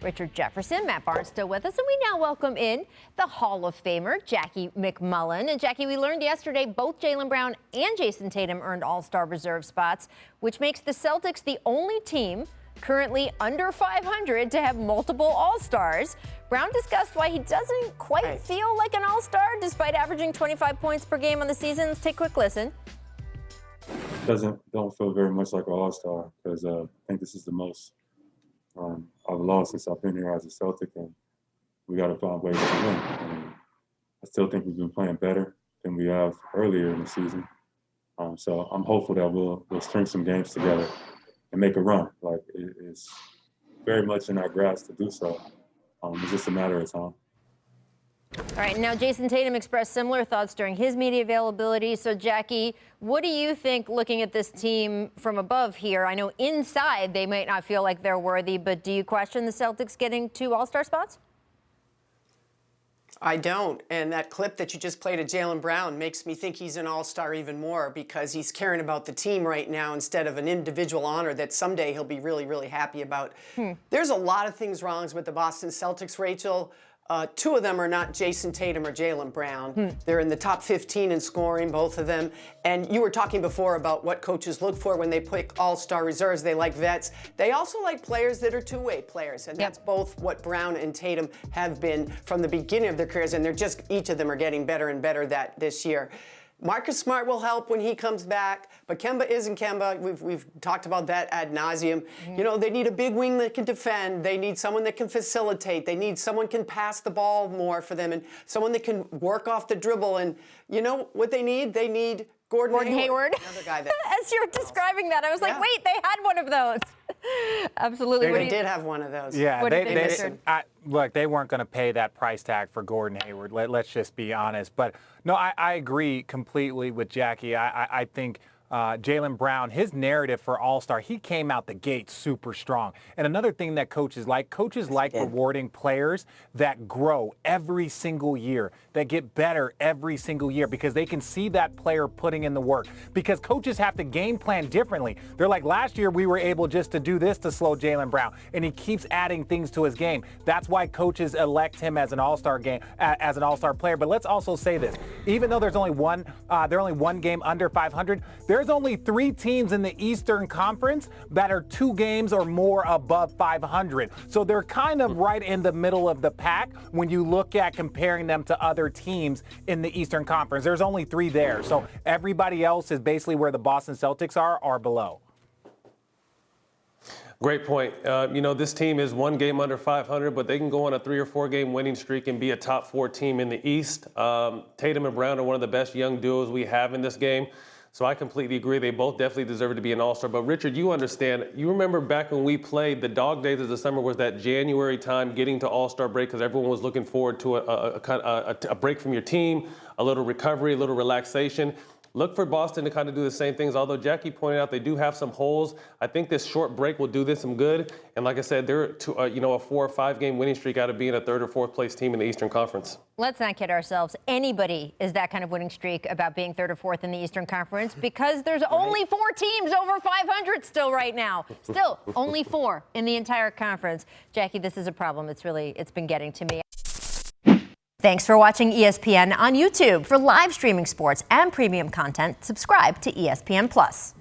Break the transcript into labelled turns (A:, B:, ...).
A: Richard Jefferson, Matt Barnes still with us, and we now welcome in the Hall of Famer, Jackie MacMullan. And Jackie, we learned yesterday both Jaylen Brown and Jayson Tatum earned All-Star reserve spots, which makes the Celtics the only team currently under 500 to have multiple All-Stars. Brown discussed why he doesn't quite feel like an All-Star despite averaging 25 points per game on the season. Let's take a quick listen.
B: Don't feel very much like an All-Star because I think this is the most I've lost since I've been here as a Celtic, and we got to find ways to win. I still think we've been playing better than we have earlier in the season. So I'm hopeful that we'll string some games together and make a run. Like it's very much in our grasp to do so. It's just a matter of time.
A: All right, now Jayson Tatum expressed similar thoughts during his media availability. So, Jackie, what do you think looking at this team from above here? I know inside they might not feel like they're worthy, but do you question the Celtics getting 2 All-Star spots?
C: I don't. And that clip that you just played of Jaylen Brown makes me think he's an all-star even more because he's caring about the team right now instead of an individual honor that someday he'll be really, really happy about. There's a lot of things wrong with the Boston Celtics, Rachel. 2 of them are not Jayson Tatum or Jaylen Brown. They're in the top 15 in scoring, both of them. And you were talking before about what coaches look for when they pick all-star reserves. They like vets. They also like players that are two-way players. And that's both what Brown and Tatum have been from the beginning of their careers. And they're just, each of them are getting better and better this year. Marcus Smart will help when he comes back, but Kemba isn't Kemba. We've talked about that ad nauseum. You know, they need a big wing that can defend. They need someone that can facilitate. They need someone can pass the ball more for them and someone that can work off the dribble. And you know what they need? They need Gordon Hayward. Another guy that
A: As you're describing that, I was like, wait, they had one of those. Absolutely.
C: They did have one of those.
D: Yeah,
A: Look,
D: they weren't going to pay that price tag for Gordon Hayward. Let's just be honest. But no, I agree completely with Jackie. I think Jaylen Brown, his narrative for All-Star, he came out the gate super strong. And another thing that coaches like rewarding players that grow every single year, that get better every single year because they can see that player putting in the work. Because coaches have to game plan differently. They're like, last year we were able just to do this to slow Jaylen Brown, and he keeps adding things to his game. That's why coaches elect him as an All-Star as an All-Star player. But let's also say this: even though there's only one game under 500, there's only 3 teams in the Eastern Conference that are 2 games or more above 500. So they're kind of right in the middle of the pack when you look at comparing them to other teams in the Eastern Conference. There's only 3 there. So everybody else is basically where the Boston Celtics are below.
E: Great point. You know, this team is 1 game under 500, but they can go on a 3 or 4 game winning streak and be a top 4 team in the East. Tatum and Brown are one of the best young duos we have in this game. So I completely agree. They both definitely deserve to be an All-Star. But Richard, you understand, you remember back when we played, the dog days of the summer was that January time getting to All-Star break because everyone was looking forward to a break from your team, a little recovery, a little relaxation. Look for Boston to kind of do the same things. Although Jackie pointed out they do have some holes, I think this short break will do this some good. And like I said, they're a 4 or 5 game winning streak out of being a 3rd or 4th place team in the Eastern Conference.
A: Let's not kid ourselves. Anybody is that kind of winning streak about being 3rd or 4th in the Eastern Conference because there's only 4 teams over 500 still right now. Still, only 4 in the entire conference. Jackie, this is a problem. It's been getting to me. Thanks for watching ESPN on YouTube. For live streaming sports and premium content, subscribe to ESPN+.